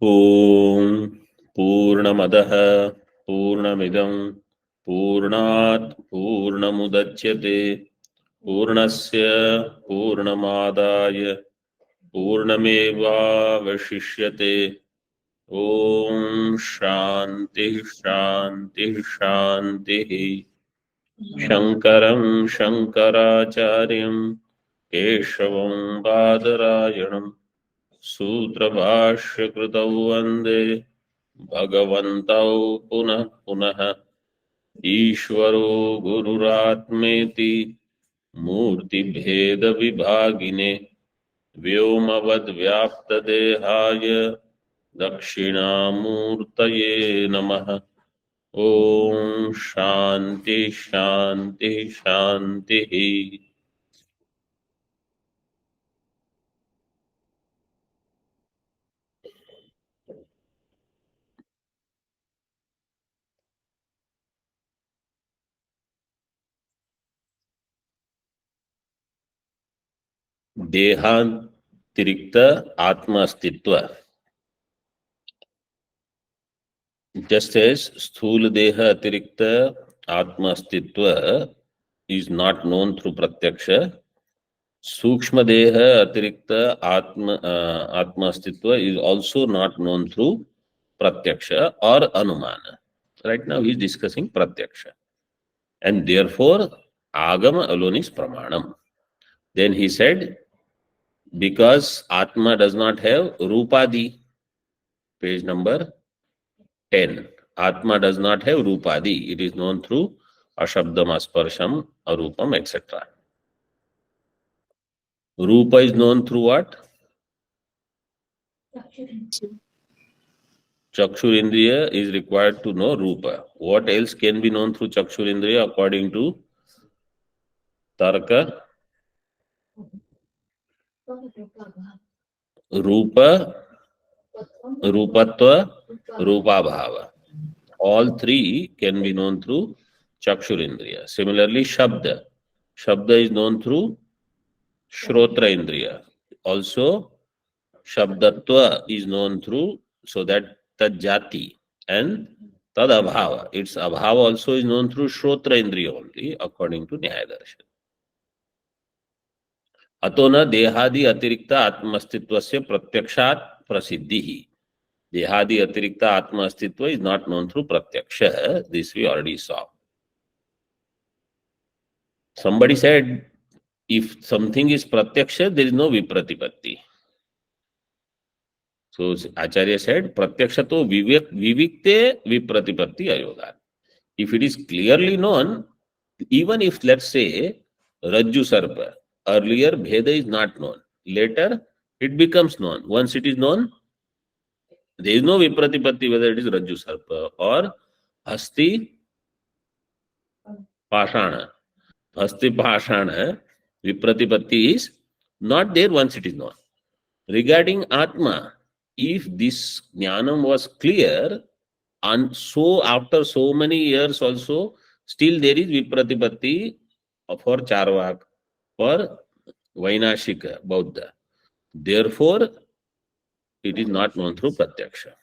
ॐ पूर्णमदः पूर्णमिदं पूर्णात् पूर्णमुदच्यते पूर्णस्य पूर्णमादाय पूर्णमेवावशिष्यते। ॐ शान्तिः शान्तिः शान्तिः। शङ्करं शङ्कराचार्यं केशवं बादरायणं सूत्रभाष्यकृतौ वन्दे भगवन्तौ पुनः पुनः। ईश्वरो गुरुरात्मेति मूर्तिभेदविभागिने व्योमवद्व्याप्तदेहाय दक्षिणामूर्तये नमः। ॐ शान्ति शान्ति शान्तिः। देहातिरिक्त आत्म अस्तित्व, just as sthula deha atirikta atma astitva is not known through pratyaksha, sukshma deha atirikta atma astitva is also not known through pratyaksha or anumana. Right now he is discussing pratyaksha, and therefore agama alone is pramanam. Then he said, because atma does not have rupadi, page number 10. Atma does not have rupadi. It is known through ashabdam, asparsham, arupam, etc. Rupa is known through what? Chakshurindriya is required to know rupa. What else can be known through Chakshurindriya according to Tarka? Rupa, Rupatva, Rupabhava. All three can be known through Chakshurindriya. Similarly, Shabda. Shabda is known through Shrotra Indriya. Also, Shabdatva is known through, so that Tajjati, and Tad Abhava. Its Abhava also is known through Shrotra Indriya only, according to Nyaya Darshan. अतो न देहादि अतिरिक्त आत्मस्तित्वस्य प्रत्यक्षात् प्रसिद्धिः. Dehadi atirikta atma astitva is not known through pratyaksha. This we already saw. Somebody said, if something is pratyaksha, there is no vipratipatti. So Acharya said, pratyaksha to vivikte vipratipatti ayoga. If it is clearly known, even if, let's say, Rajju Sarpa, earlier Bheda is not known. Later, it becomes known. Once it is known, there is no vipratipatti whether it is Rajju Sarpa or Hasti Pashana. Hasti Pashana, vipratipatti is not there once it is known. Regarding Atma, if this jnanam was clear, and so after so many years also, still there is vipratipatti for Charvak, for Vainashika, Bauddha. Therefore, it is not known through pratyaksha.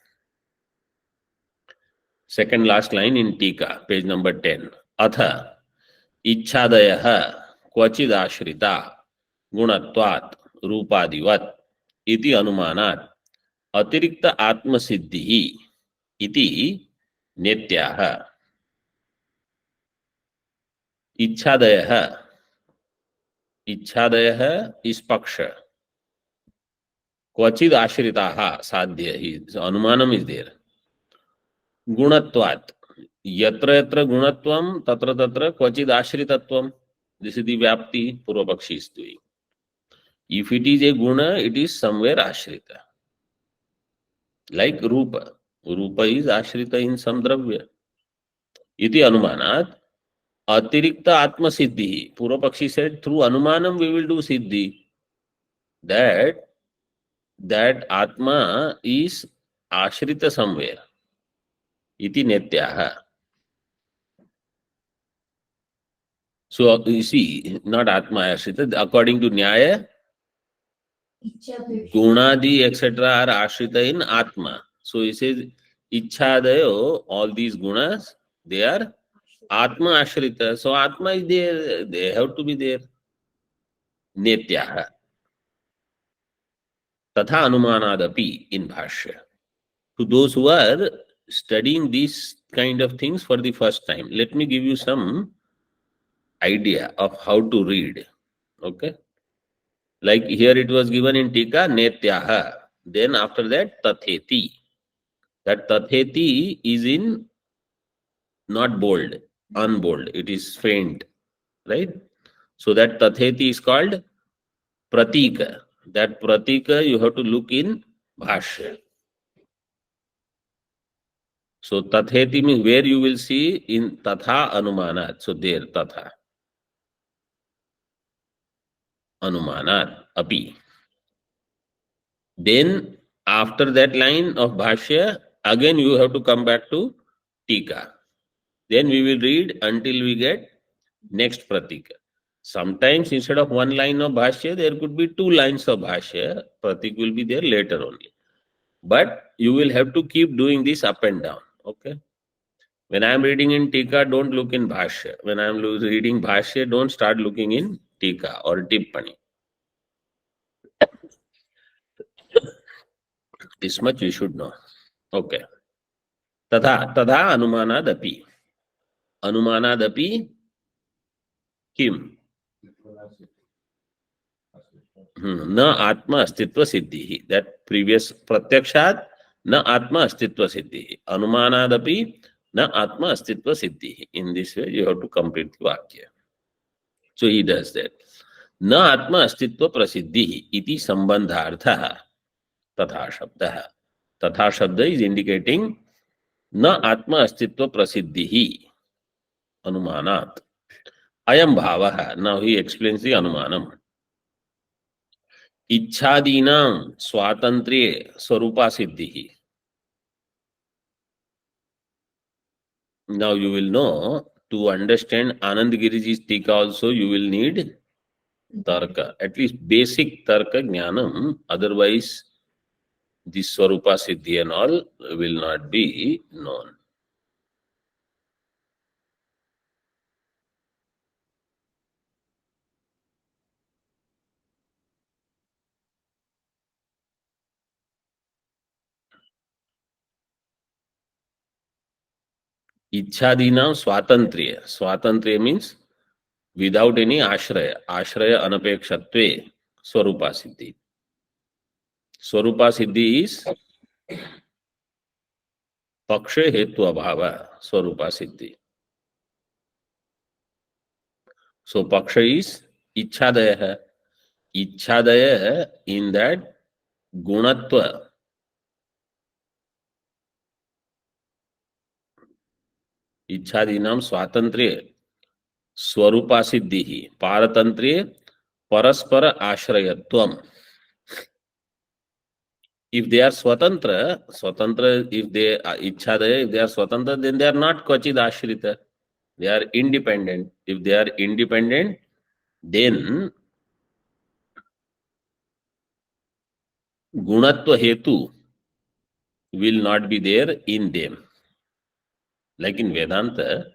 Second last line in Tika, page number 10. Atha ichhadayaha kvachidashrita gunatvat rupadivat iti anumanat अतिरिक्त आत्मसिद्धि इति नेत्याः. इच्छादयः, इच्छादयः is paksha. क्वचिद आश्रिताः साध्य ही, अनुमानम is there. गुणत्वात्, यत्र यत्र गुणत्वम तत्र तत्र क्वचिद आश्रितत्वम. This is the vyapti Purvapakshi is doing. If it is a guna, it is somewhere ashrita. Like Rupa. Rupa is ashrita in some dravya. Iti anumanat atirikta atma siddhi. Purvapakshi said, through anumanam we will do siddhi. That atma is ashrita somewhere. Iti netyaha. So you see, not atma ashrita. According to Nyaya, Gunadi, etc. are ashrita in Atma. So he says, Ichhadayo, all these gunas, they are Atma ashrita. So Atma is there, they have to be there. Netyaha. Tatha anumanadapi in Bhashya. To those who are studying these kind of things for the first time, let me give you some idea of how to read. Okay? Like here it was given in Tika, Netyaha. Then after that, Tatheti. That Tatheti is in not bold, unbold. It is faint, right? So that Tatheti is called Pratika. That Pratika you have to look in Bhashya. So Tatheti means where you will see in Tatha Anumanat. So there, Tatha Anumanat Api. Then after that line of Bhashya, again you have to come back to Tika. Then we will read until we get next Pratika. Sometimes instead of one line of Bhashya, there could be two lines of Bhashya. Pratik will be there later only. But you will have to keep doing this up and down. Okay. When I am reading in Tika, don't look in Bhashya. When I am reading Bhashya, don't start looking in Tika or Tippani. This much you should know. Okay. Tadha anumanadapi. Anumanadapi kim? न आत्मा अस्तित्व सिद्धि. That previous प्रत्यक्षात न आत्मा अस्तित्व सिद्धि. अनुमानादपि न आत्मा अस्तित्व सिद्धि. In this way you have to complete the vakya. So he does that. न आत्मा अस्तित्व प्रसिद्धि इति संबंधार्थः तथा शब्दः. तथा शब्द is indicating न आत्मा अस्तित्व प्रसिद्धि अनुमानात्. अयम भावः. Now he explains the अनुमानम. इच्छादीनां स्वातंत्र्ये Swarupa Siddhi. Now you will know, to understand Anandagiri's Tika also you will need tarka, at least basic tarka jnanam. Otherwise this Swarupa Siddhi and all will not be known. Ichhadinam swatantriya. Swatantriya means without any ashraya. Ashraya anapekshatve Swarupa Siddhi. Swarupa Siddhi is paksha hetu abhava Swarupa Siddhi. So paksha is ichhadaya. Ichhadaya in that gunatva. इच्छादीनाम स्वातंत्र्य स्वरूपा सिद्धि पारतंत्र्य परस्पर आश्रयत्वम. If they are swatantra, if they ichhadaya, if they are swatantra, then they are not kvachid ashrita. They are independent. If they are independent, then gunatva hetu will not be there in them. Like in Vedanta,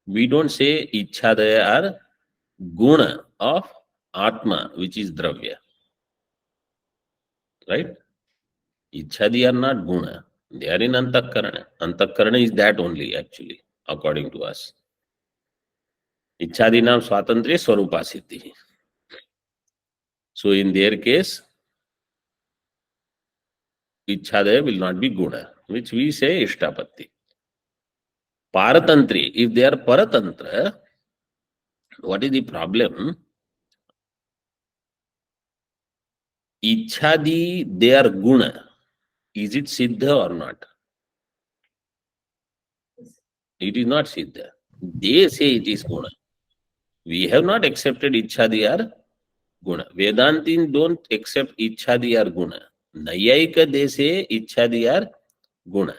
we don't say ichhadaya are guna of atma, which is dravya. Right? Ichhadi are not guna. They are in antakarana. Antakarana is that only actually, according to us. Ichhadinam swatantriya swarupa siddhi. So in their case, ichhadaya will not be guna, which we say ishtapatti. Paratantri, if they are paratantra, what is the problem? Ichhadi, they are guna. Is it siddha or not? It is not siddha. They say it is guna. We have not accepted ichhadi are guna. Vedantin don't accept ichhadi are guna. Nayayika they say ichhadi are guna.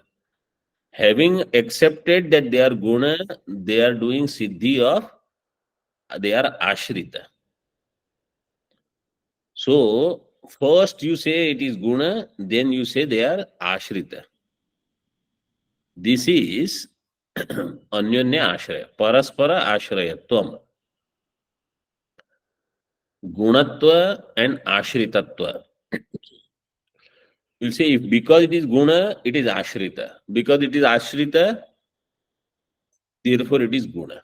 Having accepted that they are guna, they are doing siddhi of, they are ashrita. So first you say it is guna, then you say they are ashrita. This is Anyanya Ashraya, Paraspara Ashrayatvam. Gunatva and Ashritatva. You'll say if because it is guna, it is ashrita. Because it is ashrita, therefore it is guna.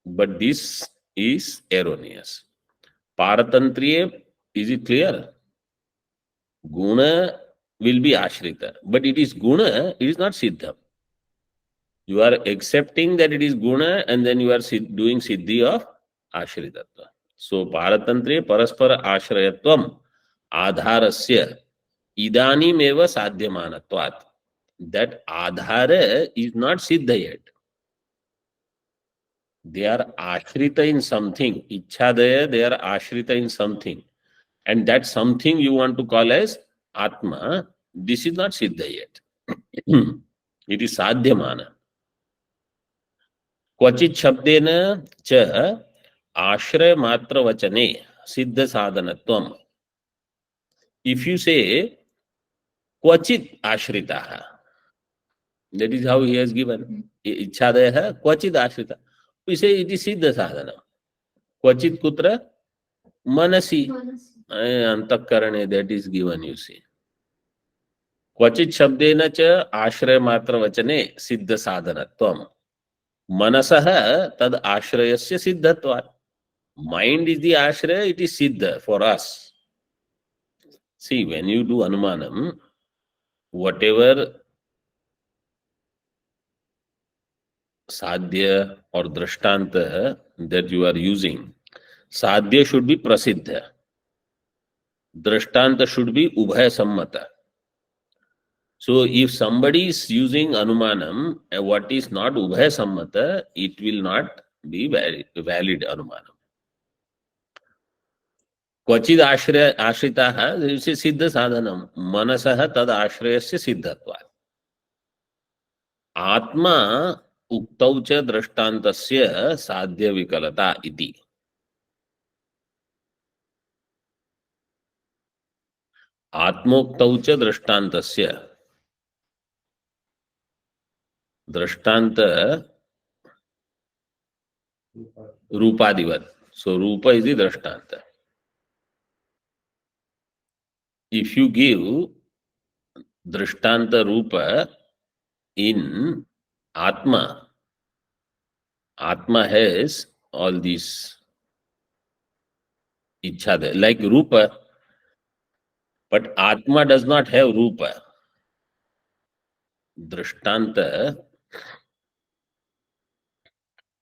But this is erroneous. Paratantriya, is it clear? Guna will be ashrita. But it is guna, it is not siddha. You are accepting that it is guna and then you are doing siddhi of ashritatva. So paratantriya paraspara ashrayatvam adharasya idanimeva sadhyamanatvat. That adhara is not siddha yet. They are ashrita in something. Ichhadaya, they are ashrita in something. And that something you want to call as Atma, this is not siddha yet. It is sadhyamana. Kvachit shabdena cha ashraya matra vachane siddha sadhanatvam. If you say kvachit ashritaha, that is how he has given. Ichhadaya kvachit ashrita. We say it is siddha sadhana. Kvachit kutra manasi. Antakarane, that is given, you see. Kvachit shabdena cha ashraya matra vachane siddha sadhanatvam. Manasaha tad ashrayasya siddhatvat. Mind is the ashraya, it is siddha for us. See, when you do anumanam, whatever sadhya or drishtanta that you are using, sadhya should be prasiddha. Drishtanta should be ubhaya sammata. So if somebody is using anumanam, what is not ubhaya sammata, it will not be valid anumanam. Kvachid ashritaha, this is siddha sadhanam. Manasaha tad ashrayasya siddhatvat. Atma uktau cha drashtantasya sadhya vikalata iti. Atmoktau cha drashtantasya. Drashtanta Rupadivat. So Rupa is the Drashtanta. If you give Drashtanta Rupa in Atma, Atma has all these Ichhada, like Rupa, but Atma does not have Rupa. Drashtanta.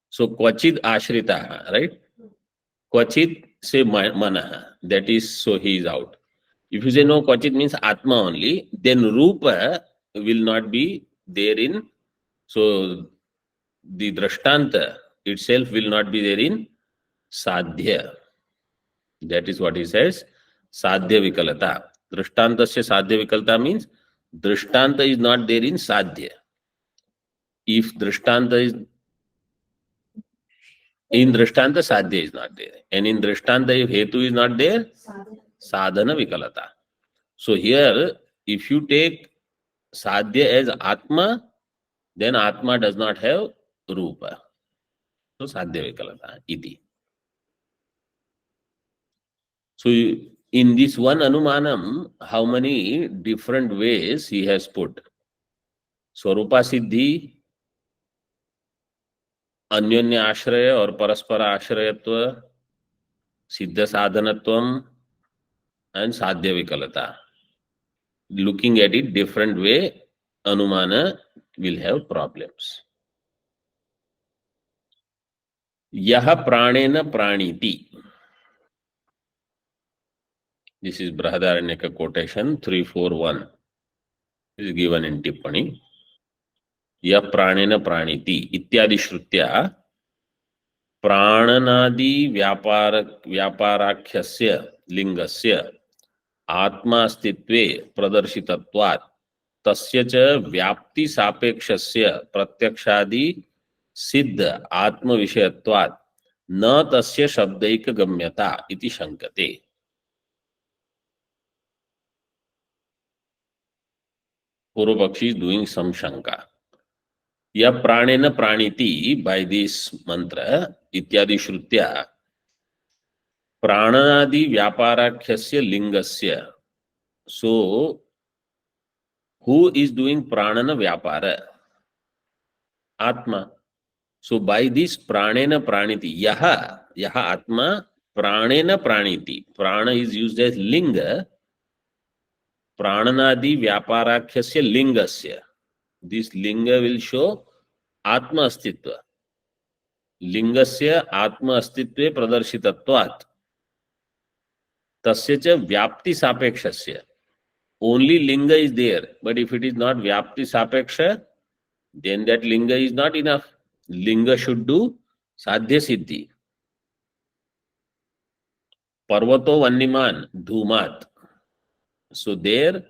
So Kvachid Ashritaha, right? Kvachid say Manaha, that is, so he is out. If you say no, Kvachid means Atma only, then Rupa will not be therein. So the Drashtanta itself will not be there in Sadhya. That is what he says. Sadhya Vikalata. Drashtantasya Sadhya Vikalata means Drishtanta is not there in Sadhya. If Drishtanta is in Drishtanta, Sadhya is not there. And in Drishtanta, if Hetu is not there, Sadhana Vikalata. So here, if you take Sadhya as Atma, then Atma does not have Rupa. So Sadhya Vikalata iti. So in this one Anumanam, how many different ways he has put? Swarupa Siddhi, Anyanya Ashraya or Paraspara Ashrayatva, Siddha Sadhanatvam, and Sadhya Vikalata. Looking at it different way, Anumana will have problems. Yaha Pranena Praniti. This is Brihadaranyaka quotation 341. Is given in Tippani. Ya pranena praniti ityadi shrutya prananadi vyaparakhasya lingasya atma astitve pradarshitattvat tasya cha vyapti sapekshasya pratyakshadi siddha atma vishayatvat न तस्य शब्दैक गम्यता इति शंकते. Purvapakshi is doing some shanka. या प्राणेन प्राणीति by this mantra इत्यादि श्रुत्या प्राणादि व्यापाराख्यस्य लिंगस्य. So who is doing pranana vyapara? Atma. So by this pranena praniti, yaha atma pranena praniti. Prana is used as linga. Prananadi vyaparakhyasya lingasya. This linga will show atma astitva. Lingasya atma astitve pradarshitattvat. Tasya cha vyapti sapekshasya. Only linga is there, but if it is not vyapti sapeksha, then that linga is not enough. Linga should do sadhya siddhi. Parvato vanniman dhumat. So there,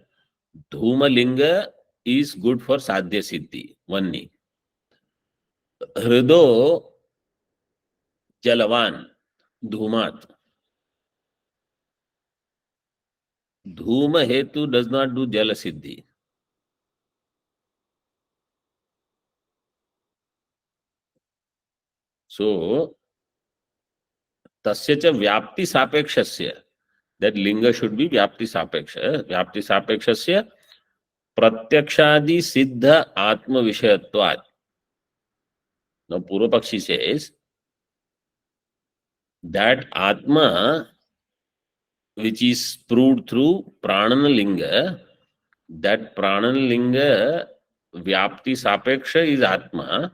dhuma linga is good for sadhya siddhi. Vanni. Hrido jalavan dhumat. Dhuma hetu does not do jala siddhi. So tasya cha vyapti sapekshasya. That linga should be vyapti sapeksha. Vyapti sapekshasya pratyakshadi siddha atma vishayatvat. Now Purva Pakshi says that atma which is proved through pranana linga, that pranana linga vyapti sapeksha is atma.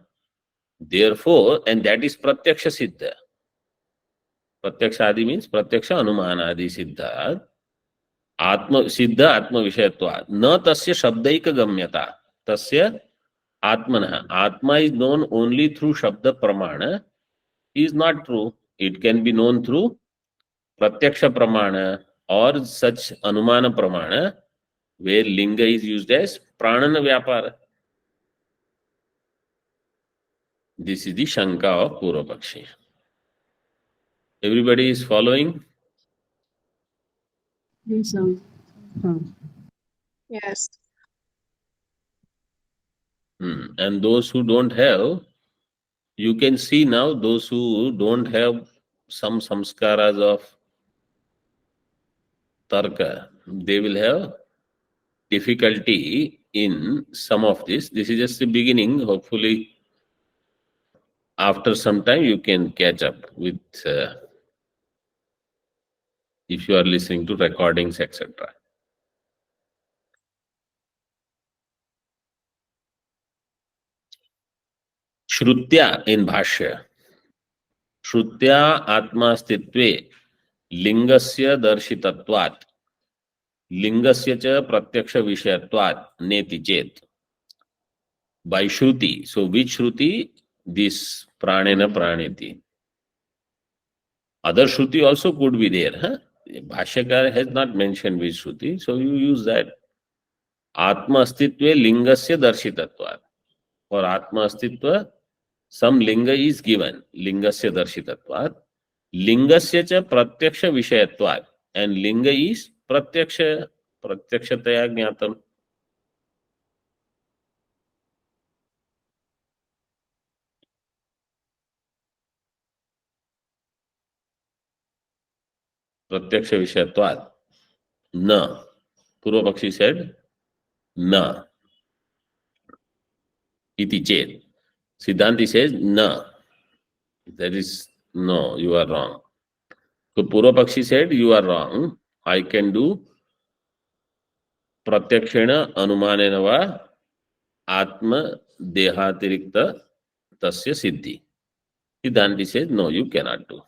Therefore, and that is pratyaksha siddha. Pratyaksha adi means pratyaksha anumana adi siddha. Atma siddha atma vishayatva. Na tasya shabdaika gamyata. Tasya atmana. Atma is known only through shabda pramana. Is not true. It can be known through pratyaksha pramana or such anumana pramana where linga is used as pranana vyapara. This is the shanka of Purva Pakshi. Everybody is following? Yes, sir. Yes. And those who don't have, you can see now those who don't have some samskaras of tarka, they will have difficulty in some of this. This is just the beginning. Hopefully, after some time, you can catch up with if you are listening to recordings, etc. Shrutya in Bhashya. Shrutya atmastitve lingasya darshitatvat lingasya cha pratyaksha vishayatvat neti chet. By Shruti. So which Shruti? This pranena praneti. Other Shruti also could be there. Huh? Bhashyakar has not mentioned which Shruti, so you use that. Atma astitve lingasya darshitatvat. For Atma astitva, some linga is given. Lingasya darshitatvat. Lingasya cha pratyaksha vishayatvat. And linga is pratyaksha, pratyakshataya jnatam. Pratyaksha vishayatvat. Na. Purva Pakshi said, na. Iti chet. Siddhanti says, na. That is, no, you are wrong. So Purva Pakshi said, you are wrong. I can do pratyakshena anumanena va atma dehatirikta tasya siddhi. Siddhanti says, no, you cannot do.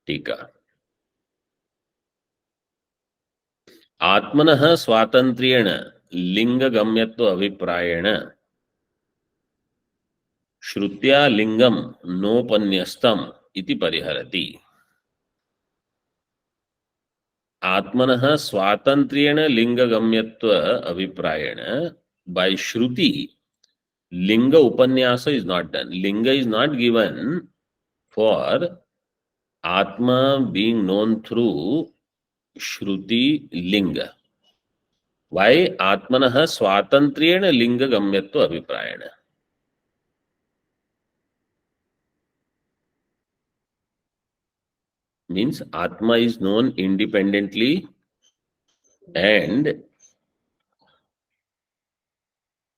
Tika. आत्मनः स्वातंत्र्येण लिंगगम्यत्व अभिप्रायेण श्रुत्या लिंगम नोपन्यस्तम इति परिहरति. आत्मनः स्वातंत्र्येण लिंगगम्यत्व अभिप्रायेण by Shruti Linga upanyasa is not done. Linga is not given for Atma being known through Shruti Linga. Why? Atmanah swatantriyena linga gamyatva abhiprayena. Means Atma is known independently and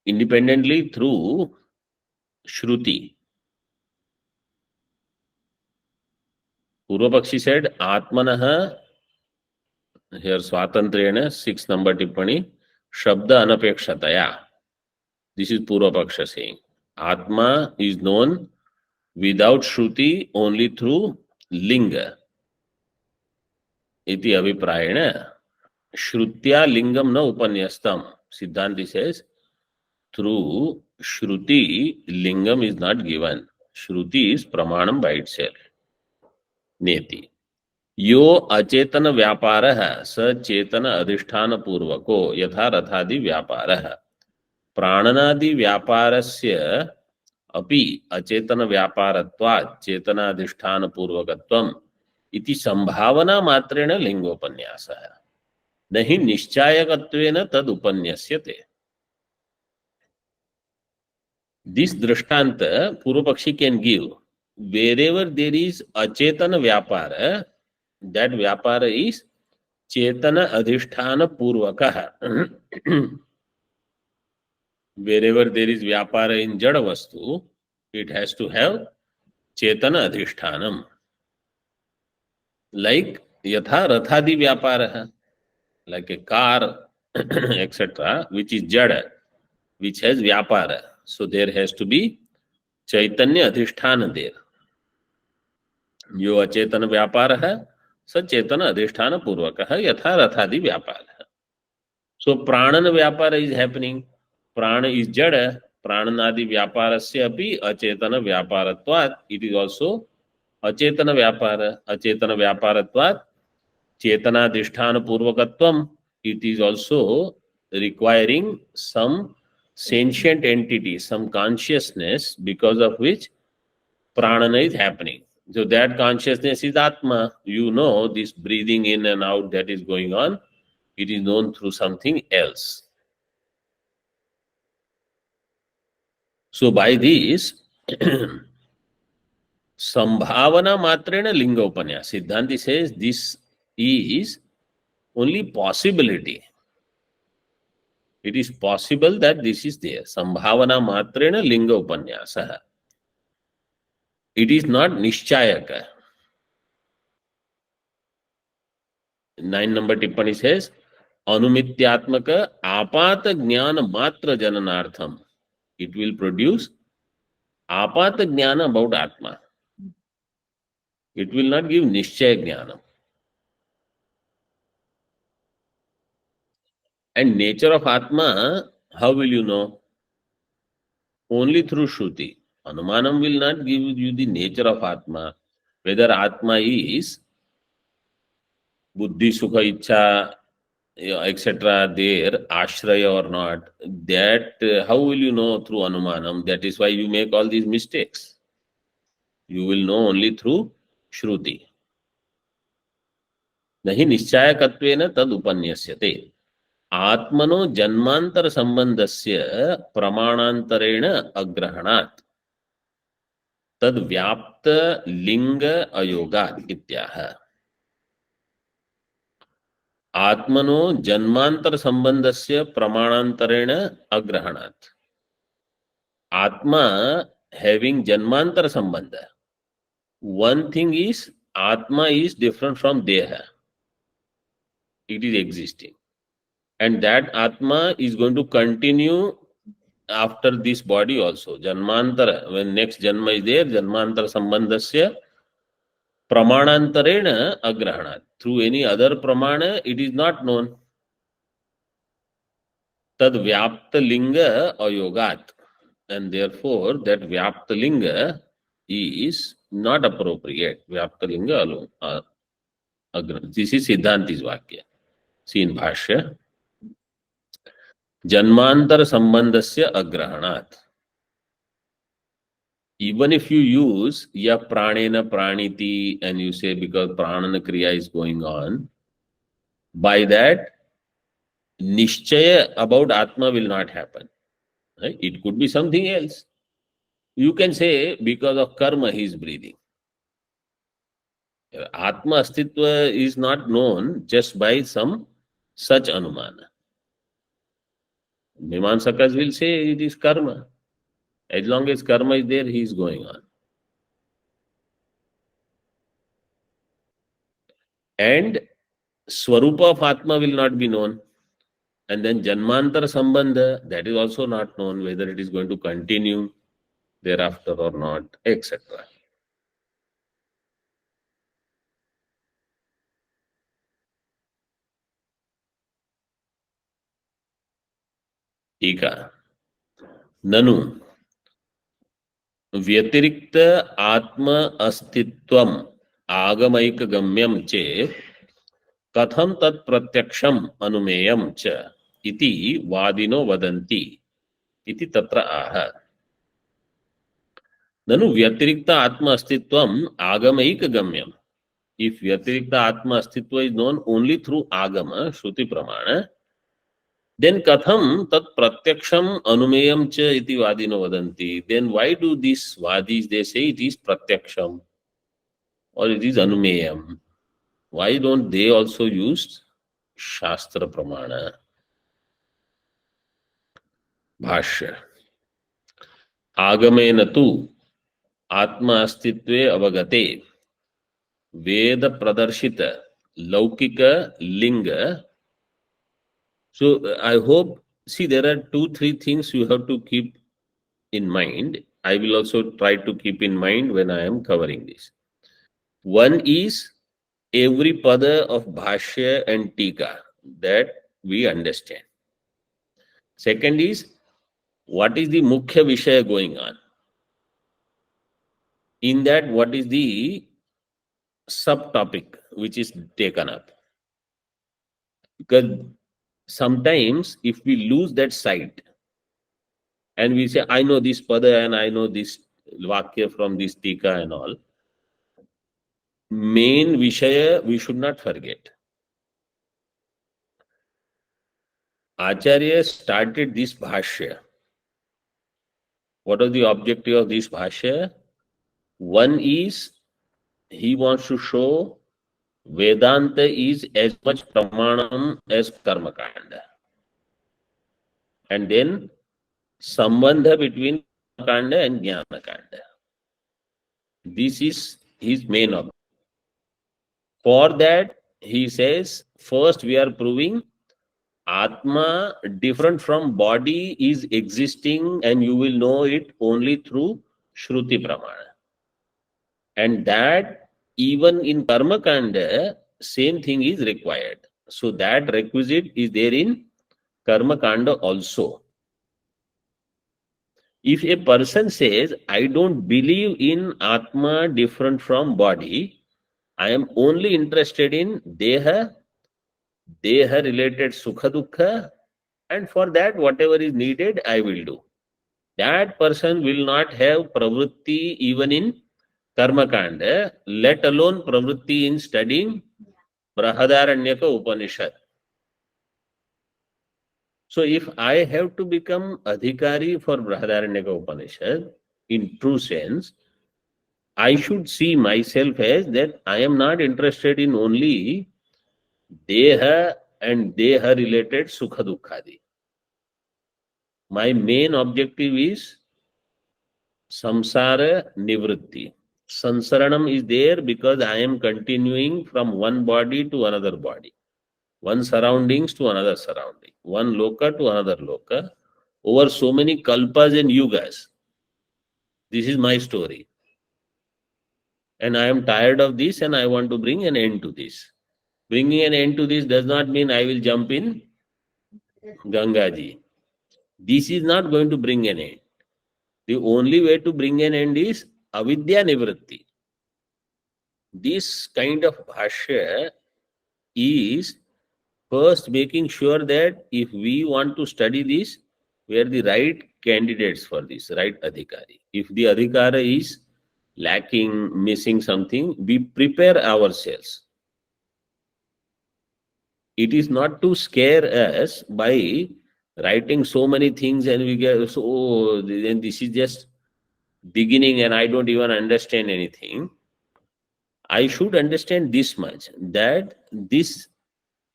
independently through Shruti. Purvapakshi said Atmanah, here swatantriyena, 6 number tippani, Shabda anapekshataya. This is Purvapaksha saying. Atma is known without Shruti only through Linga. Iti abhiprayena. Shrutya lingam na upanyastam. Siddhanti says, through Shruti, lingam is not given. Shruti is pramanam by itself. Neti. यो अचेतन व्यापारः स चेतन अधिष्ठान पूर्वको यथा रथादि व्यापारः प्राणनादि व्यापारस्य अपि अचेतन व्यापारत्वात् चेतनाधिष्ठान पूर्वकत्वम् इति संभावना मात्रेण लिंगोपन्यासः न हि निश्चायकत्वेन तद उपन्यस्यते. This drishtanta Purvapakshi can give wherever there is achetana vyapara, that vyapara is chetana adhisthana purvakah. Wherever there is vyapara in jada vastu, it has to have chetana adhishthanam. Like yatha rathadi vyapara, like a car, etc., which is jada, which has vyapara. So there has to be chaitanya adhisthana there. जो अचेतन व्यापार है सचेतन अधिष्ठान पूर्वक है यथा रथादि व्यापार है. सो प्राणन व्यापार इज हैपनिंग. प्राण इज जड़. प्राणनादि व्यापार से अपि अचेतन व्यापारत्वात् इट इज आल्सो अचेतन व्यापार. अचेतन व्यापारत्वात् चेतनाधिष्ठान पूर्वकत्वम it is also requiring some sentient entity, some consciousness, because of which pranana is happening. So that consciousness is Atma. You know, this breathing in and out that is going on, it is known through something else. So by this, Sambhavana matrena linga upanyas. Siddhanti says this is only possibility. It is possible that this is there. Sambhavana matrena linga upanyasa. It is not nishchayaka. 9 number tippani says, Anumityatmaka apata jnana matra jananartham. It will produce apata jnana about Atma. It will not give nishchaya jnana. And nature of Atma, how will you know? Only through Shruti. Anumanam will not give you the nature of Atma. Whether Atma is Buddhi, Sukha, Ichcha, etc., there, Ashraya or not, that how will you know through Anumanam? That is why you make all these mistakes. You will know only through Shruti. Nahi nischayakattvena tad upanyashyate. Atmano janmantar sambandhasya pramanantarena agrahanat. Tad vyapta linga ayogat ityaha. Atmano janmantar sambandhasya pramanantarena agrahanat. Atma having janmantar sambandha. One thing is, Atma is different from Deha. It is existing. And that Atma is going to continue after this body also. Janmantara, when next Janma is there, Janmantara Sambandhasya Pramanantarena Agrahanat. Through any other Pramana, it is not known. Tad Vyapta Linga Ayogat. And therefore, that Vyapta Linga is not appropriate. Vyapta Linga alone. This is Siddhanti's Vakya. See in Bhashya. Janmantar Sambandhasya Agrahanat. Even if you use ya pranena praniti and you say because pranana kriya is going on, by that nishchaya about Atma will not happen. Right? It could be something else. You can say because of karma he is breathing. Atma Astitva is not known just by some such anumana. Mimamsakas will say it is karma. As long as karma is there, he is going on. And Swarupa of Atma will not be known. And then Janmantar Sambandha, that is also not known whether it is going to continue thereafter or not, etc. Tika. Nanu. व्यतिरिक्त आत्म अस्तित्वम आगमैक गम्यम चेत कथम तत्प्रत्यक्षम अनुमेयम च इति वादिनो वदन्ति इति तत्र आह ननु व्यतिरिक्त आत्म अस्तित्वम आगमैक गम्यम इफ व्यतिरिक्त आत्म अस्तित्व इज नोन ओनली थ्रू आगम श्रुति प्रमाण then katham tat pratyaksham anumeyam cha iti vadino vadanti. Then why do these vadis, they say it is pratyaksham or it is anumeyam? Why don't they also use shastra pramana? Bhashya. Agamena tu atma astitve avagate veda pradarshita laukika linga. So I hope, see, there are 2-3 things you have to keep in mind. I will also try to keep in mind when I am covering this. One is every pada of Bhashya and Tika that we understand. Second is what is the Mukhya Vishaya going on. In that, what is the subtopic which is taken up. Because sometimes if we lose that sight and we say, I know this pada and I know this vakya from this Tika and all, main Vishaya we should not forget. Acharya started this Bhashya. What was the objective of this Bhashya? One is he wants to show Vedanta is as much pramanam as karma kanda. And then sambandha between kanda and jnana kanda. This is his main objective. For that, he says, first we are proving Atma different from body is existing and you will know it only through Shruti Pramana. And that even in Karma Kanda, same thing is required. So that requisite is there in Karma Kanda also. If a person says, I don't believe in Atma different from body, I am only interested in Deha related Sukha Dukkha, and for that whatever is needed I will do. That person will not have pravritti even in Karma Kanda, let alone pravritti in studying Brihadaranyaka Upanishad. So if I have to become adhikari for Brihadaranyaka Upanishad, in true sense, I should see myself as that I am not interested in only Deha and Deha related Sukha Dukkhadi. My main objective is Samsara Nivritti. Sansaranam is there because I am continuing from one body to another body, one surroundings to another surrounding, one loka to another loka, over so many kalpas and yugas. This is my story. And I am tired of this and I want to bring an end to this. Bringing an end to this does not mean I will jump in Gangaji. This is not going to bring an end. The only way to bring an end is avidya nivritti. This kind of bhashya is first making sure that if we want to study this, we are the right candidates for this, right adhikari. If the adhikara is lacking, missing something, we prepare ourselves. It is not to scare us by writing so many things and we get so, oh, then this is just beginning and I don't even understand anything. I should understand this much, that this,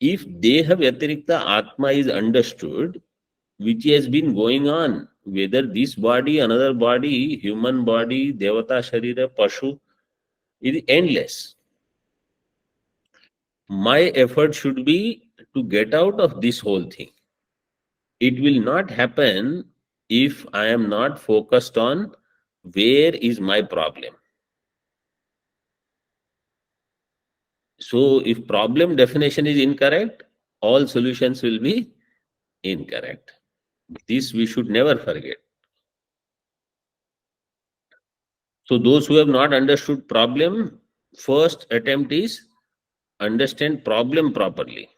if Deha Vyatirikta Atma is understood, which has been going on, whether this body, another body, human body, Devata Sharira, Pashu, is endless. My effort should be to get out of this whole thing. It will not happen if I am not focused on where is my problem. So if problem definition is incorrect, all solutions will be incorrect. This we should never forget. So those who have not understood problem, first attempt is understand problem properly.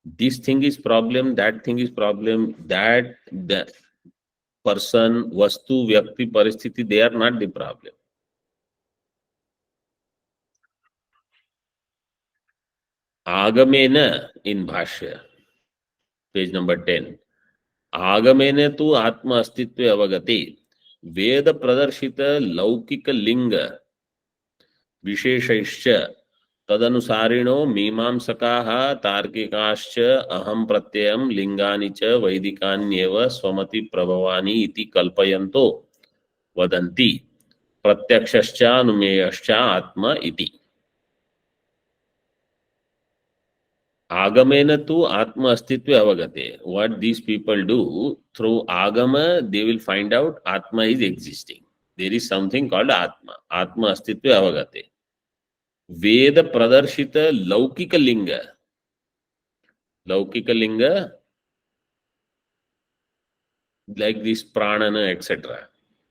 This thing is problem, that thing is problem, that the person, vastu, vyakti, paristiti, they are not the problem. Agamena in Bhashya, page number 10. आगमेने तु आत्म अस्तित्व अवगति वेद प्रदर्शित लौकिक लिंग विशेषैश्च तदनुसारिणो मीमांसकाः तार्किकाश्च अहं प्रत्ययं लिंगानि च वैदिकान्येव स्वमति प्रभवानि इति कल्पयन्तो वदन्ति प्रत्यक्षश्च अनुमेयश्च आत्म इति. Agamena tu Atma Astitva Avagate. What these people do, through Agama, they will find out Atma is existing. There is something called Atma. Atma Astitva Avagate. Veda Pradarshita Laukika Linga. Laukika Linga, like this Pranana, etc.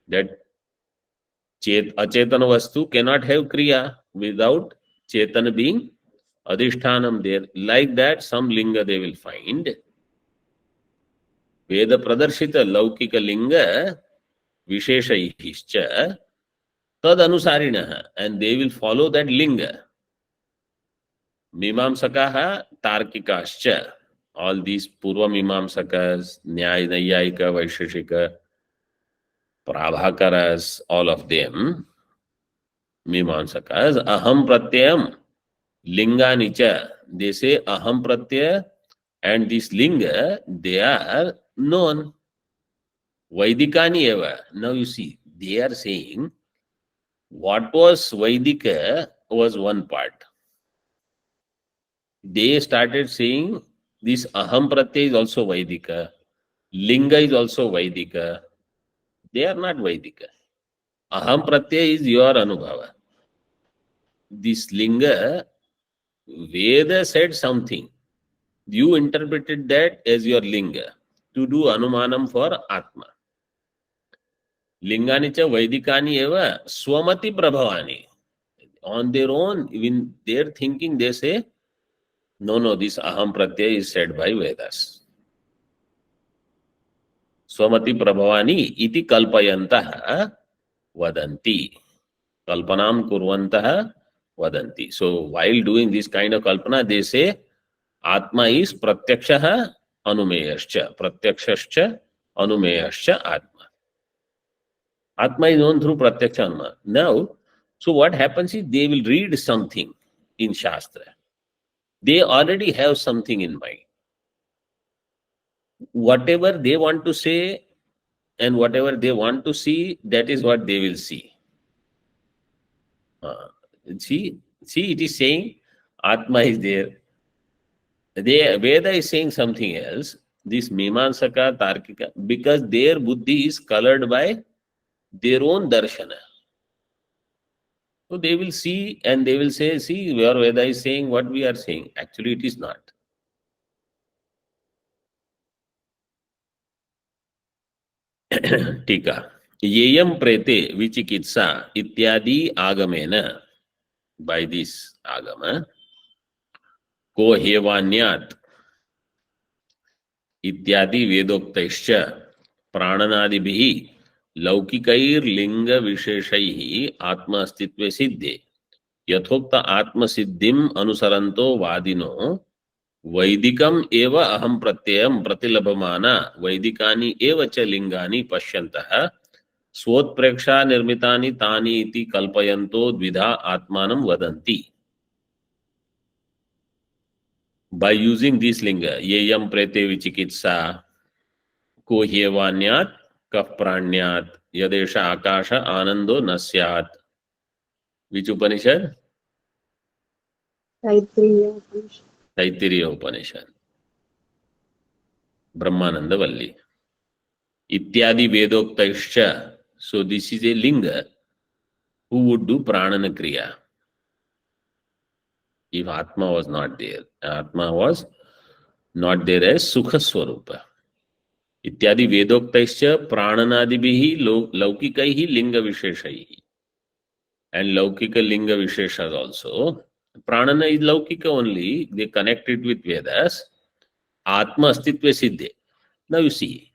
That Achetana Vastu cannot have Kriya without Chetana being Adhishthanam there. Like that, some Linga they will find. Veda Pradarshita Laukika Linga Visheshaihischa Tad Anusarinaha, and they will follow that Linga. Mimamsakaha Tarkikascha. All these Purva Mimamsakas, Nyaya Nayayika, Vaisheshika, Prabhakaras, all of them, Mimamsakas, Aham Pratyam, Linga Nicha. They say Aham Pratyaya and this Linga, they are known. Vaidikani eva. Now you see, they are saying what was Vaidika was one part. They started saying this Aham Pratyaya is also Vaidika. Linga is also Vaidika. They are not Vaidika. Aham Pratyaya is your Anubhava. This Linga, Veda said something. You interpreted that as your Linga to do Anumanam for Atma. Lingani cha Vaidikani eva Swamati Prabhavani. On their own, in their thinking, they say, no, this Aham Pratyaya is said by Vedas. Swamati Prabhavani iti kalpayantaha vadanti. Kalpanam kurvantaha vadanti. So while doing this kind of kalpana, they say, Atma is pratyakshaha anumeyascha. Pratyakshascha anumeyascha Atma. Atma is known through pratyaksha anuma. Now, so what happens is they will read something in Shastra. They already have something in mind. Whatever they want to say and whatever they want to see, that is what they will see. See, it is saying Atma is there. Veda is saying something else. This Mimansaka, Tarkika, because their buddhi is colored by their own darshana. So they will see and they will say, see, your Veda is saying what we are saying. Actually, it is not. Tika. Yeyam prete vichikitsa ityadi agamena. By this agama, ko hevanyat इत्यादि वेदोक्तैश्च प्राणनादिभिः लौकिकैर्लिंग विशेषैः आत्म अस्तित्वे सिद्धे यथोक्त आत्मसिद्धिम् अनुसरन्तो वादिनो वैदिकम् एव अहं प्रत्ययं प्रतिलभमाना वैदिकानि एव च लिंगानि पश्यन्तः स्वोत्प्रेक्षा निर्मितानि तानि इति कल्पयन्तो द्विधा आत्मानं वदन्ति. By using this linga, yeyam prete vichikitsa को ह्येवान्यात् कः प्राण्यात् यदेश आकाश आनंदो न स्यात्. Which Upanishad? Taittiriya Upanishad. Brahmananda Valli. Ityadi Vedoktaischa. So this is a linga who would do pranana kriya. If Atma was not there. Atma was not there as Sukha Swarupa. इत्यादि वेदोक्तैश्च प्राणनादिभिः लौकिकैः लिंग विशेषैः. And laukika linga visheshas also. Pranana is laukika only. They connect it with Vedas. Atma astitva siddhe. Now you see,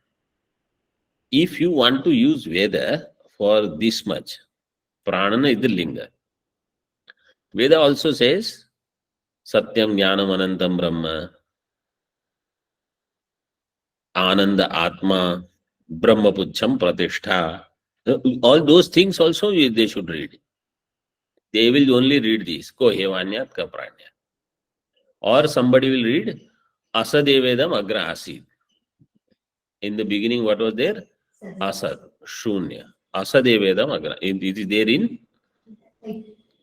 if you want to use Veda for this much, pranana is the linga. Veda also says, Satyam Jnanam Anantam Brahma, Ananda Atma, Brahma Pucham Pratishtha. All those things also they should read. They will only read these. Ko hevanyat ka pranya. Or somebody will read Asadevedam Agra Asid. In the beginning, what was there? Asad, Shunya. Asadevedam Agra. It is there in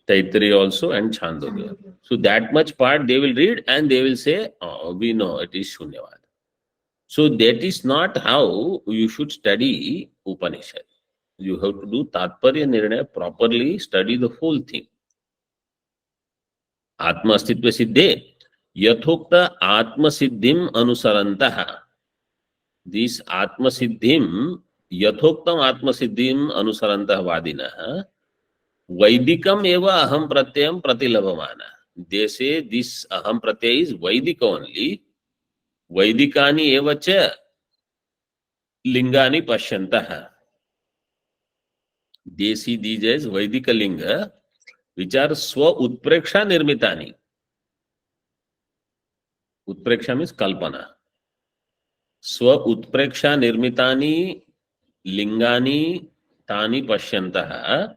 Taittiriya also and Chandogya. So that much part they will read and they will say, oh, we know it is Shunyavad. So that is not how you should study Upanishad. You have to do Tatparya Nirnaya, properly study the whole thing. Atma Astitva Siddhe. Yathokta Atma Siddhim Anusarantah. This Atma Siddhim, Yathoktam Atma Siddhim Anusarantah Vadinah, Vaidikam eva Aham Pratyam Pratilabhamana. They say this Aham Pratyaya is Vaidika only. Vaidikani eva cha Lingani Pashyantah. They see these as Vaidika Linga, which are Swa Utpreksha Nirmitani. Utpreksha means Kalpana. Swa Utpreksha Nirmitani Lingani Tani Pashyantah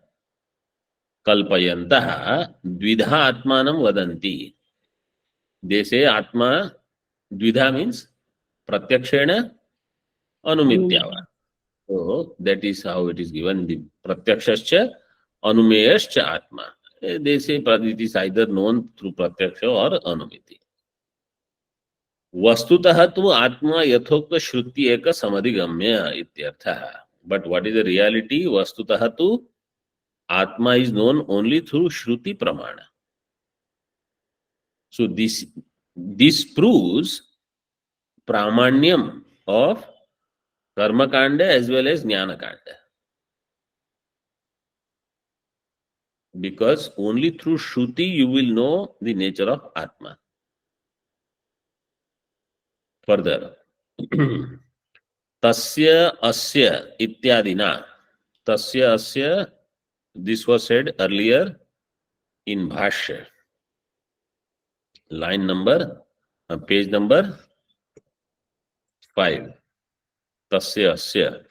Kalpayantah Dvidha Atmanam Vadanti. They say Atma Dvidha means Pratyakshena Anumityava. So that is how it is given. The Pratyakshascha Anumeyascha Atma. They say it is either known through Pratyaksha or Anumiti. Vastutah tu Atma yathokta shruti eka samadhigamya ityartha. But what is the reality? Vastutah tu Atma is known only through Shruti Pramana. So this proves Pramanyam of Karma Kanda as well as Jnana Kanda. Because only through Shruti you will know the nature of Atma. Further, Tasya Asya Ityadina. Tasya Asya, this was said earlier in Bhashya. Line number, page number 5. Tasya Asya.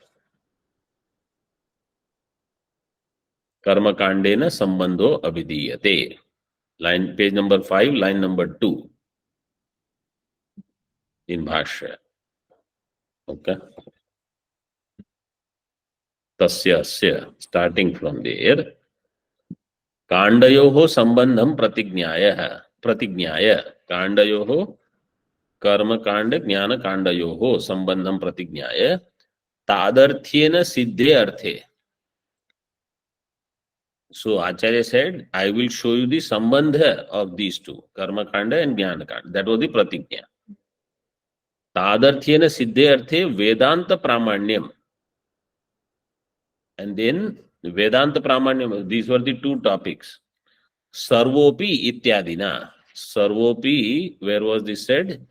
Karma Kandena Sambandho Abhidiyate. Line, page number 5, line number 2. In Bhashya. Okay. Tasya Asya. Starting from there. Kandayoho Sambandham Pratignyaya. Kandayoho Karma Kanda Jnana Kandayoho Sambandham Pratignyaya. Tadarthyena Siddhe Arthe. So Acharya said, I will show you the Sambandha of these two, Karma Kanda and Jnana Kanda. That was the Pratignya. Tadarthyena Siddhe Arthe Vedanta Pramanyam. And then Vedanta Pramanyam, these were the two topics. Sarvopi Ityadina. Sarvopi, where was this said?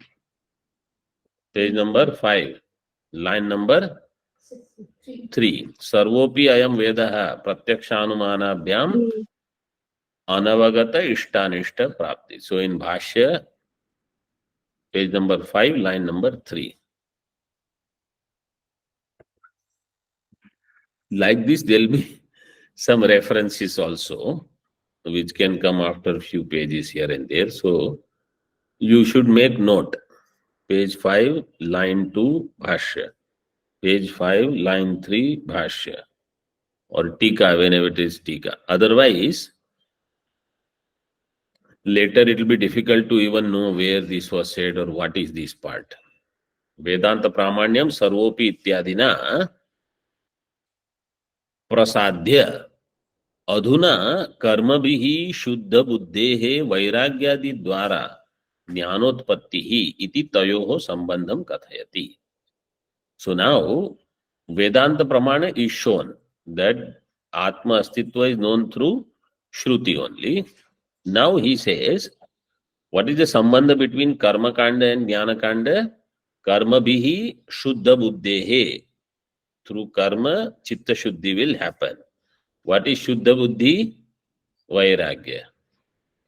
Page number 5, line number 3. Sarvopi ayam vedaha pratyakshanumanabhyam anavagata ishtanishta prapti. So in Bhashya, page number 5, line number 3. Like this, there will be some references also, which can come after a few pages here and there. So you should make note. Page 5, line 2, Bhashya. Page 5, line 3, Bhashya. Or Tika, whenever it is Tika. Otherwise, later it will be difficult to even know where this was said or what is this part. Vedanta Pramanyam Sarvopi Ityadina Prasadhya Adhuna Karmabhihi Shuddha Buddhehe Vairagyadi Dwara Jnanotpattihi Iti Tayoho Sambandham Kathayati. So now Vedanta Pramana is shown that Atma Astitva is known through Shruti only. Now he says, what is the sambandha between Karma Kanda and Jnana Kanda? Karma bihi Shuddha Buddhehe. Through karma, Chitta Shuddhi will happen. What is Shuddha Buddhi? Vairagya.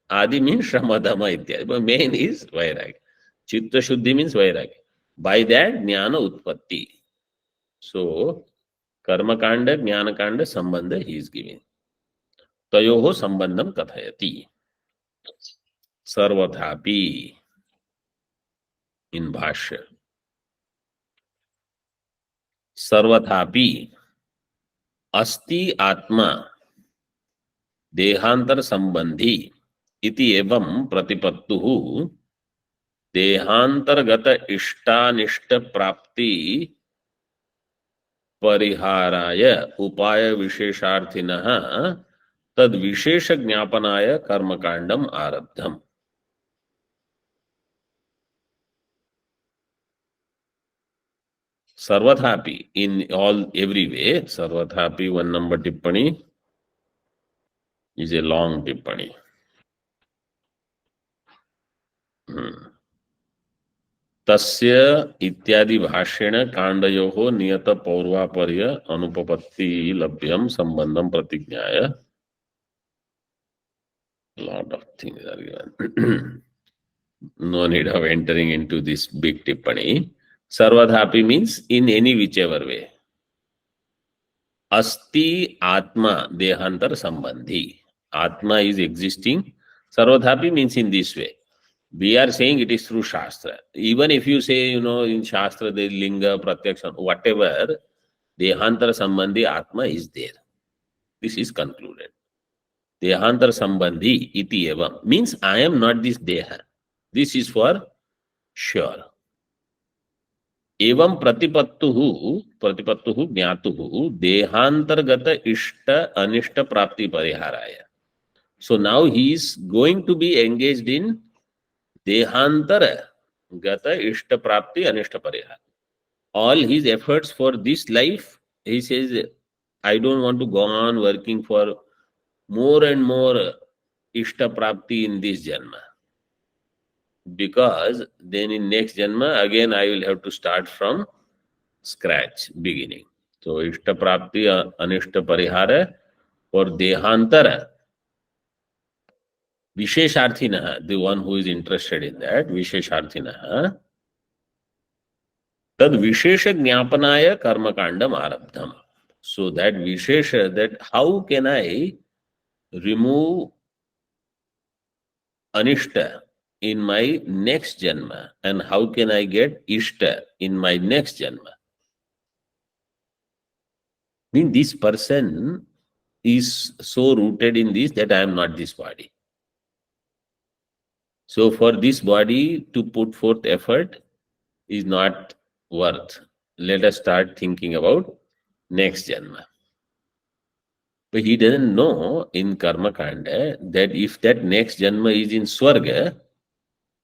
Adi means Shramadama Ityadi. But main is Vairagya. Chitta Shuddhi means Vairagya. By that, Jnana Utpatti. So, Karma Kanda, Jnana Kanda Sambandha he is giving. Tayoho Sambandham Kathayati. Sarvathapi in Bhashya. Sarvathapi अस्ति आत्मा देहांतर संबंधी इति एवं प्रतिपत्तुः देहांतर्गत इष्टानिष्ट प्राप्ति परिहाराय उपाय विशेषार्थिनः तद विशेष ज्ञापनाय कर्मकांडम आरब्धम. Sarvathapi, in all, every way, Sarvathapi, 1 number tippani is a long tippani. Tasya ityadi bhashyena kandayoho niyata paurvaparya anupapatti labhyam sambandham pratignyaya. Lot of things are given. No need of entering into this big tippani. Sarvathapi means in any whichever way. Asti Atma Dehantar Sambandhi. Atma is existing. Sarvathapi means in this way. We are saying it is through Shastra. Even if you say, in Shastra there is Linga, Pratyaksha, whatever, Dehantar Sambandhi Atma is there. This is concluded. Dehantar Sambandhi iti evam means I am not this Deha. This is for sure. एवं प्रतिपत्तुः ज्ञातुः देहांतर्गत इष्ट अनिष्ट प्राप्ति परिहाराय. So now he is going to be engaged in dehantar gata ishta prapti anishta parihara. All his efforts for this life, he says, I don't want to go on working for more and more ishta prapti in this janma. Because then in next janma, again I will have to start from scratch, beginning. So, ishta prapti anishta parihara for dehantara. Vishesharthinaha, the one who is interested in that, Vishesharthinaha, tad Vishesha Jnapanaya Karma Kandam Arabdham. So that Vishesha, that how can I remove Anishta in my next Janma and how can I get Ishta in my next Janma? I mean, this person is so rooted in this that I am not this body. So for this body to put forth effort is not worth. Let us start thinking about next Janma. But he doesn't know in Karma Kanda that if that next Janma is in Swarga,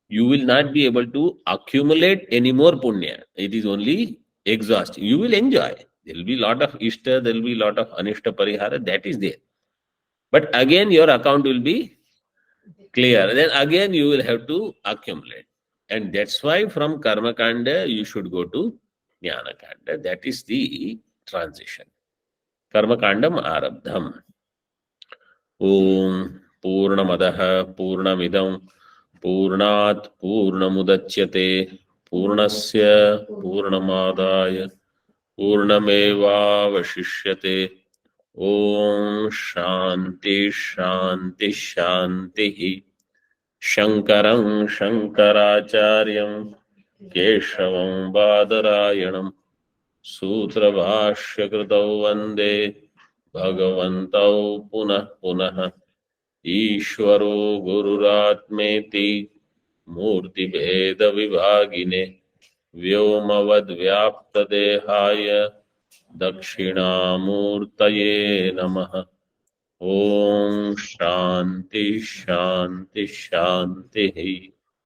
you will not be able to accumulate any more Punya. It is only exhaust. You will enjoy. There will be a lot of Ishta, there will be a lot of Anishta Parihara, that is there. But again, your account will be clear. Then again, you will have to accumulate. And that's why from Karma Kanda you should go to Jnana Kanda. That is the transition. Karma Kandam Arabdham. Om Purnamadah Purnamidam Purnat Purnamudachyate Purnasya Purnamadaya Purnamevavashishyate. Om Shanti Shanti Shanti. Shankaram Shankaracharyam Keshavam Badarayanam Sutra Bhashya Kritau Vande Bhagavantau Punah Punah Ishvaro Gururatmeti Murti Bheda Vibhagine Vyomavad Vyapta Dehaya Dakshinamurtaye Namaha. Om Shanti Shanti Shanti.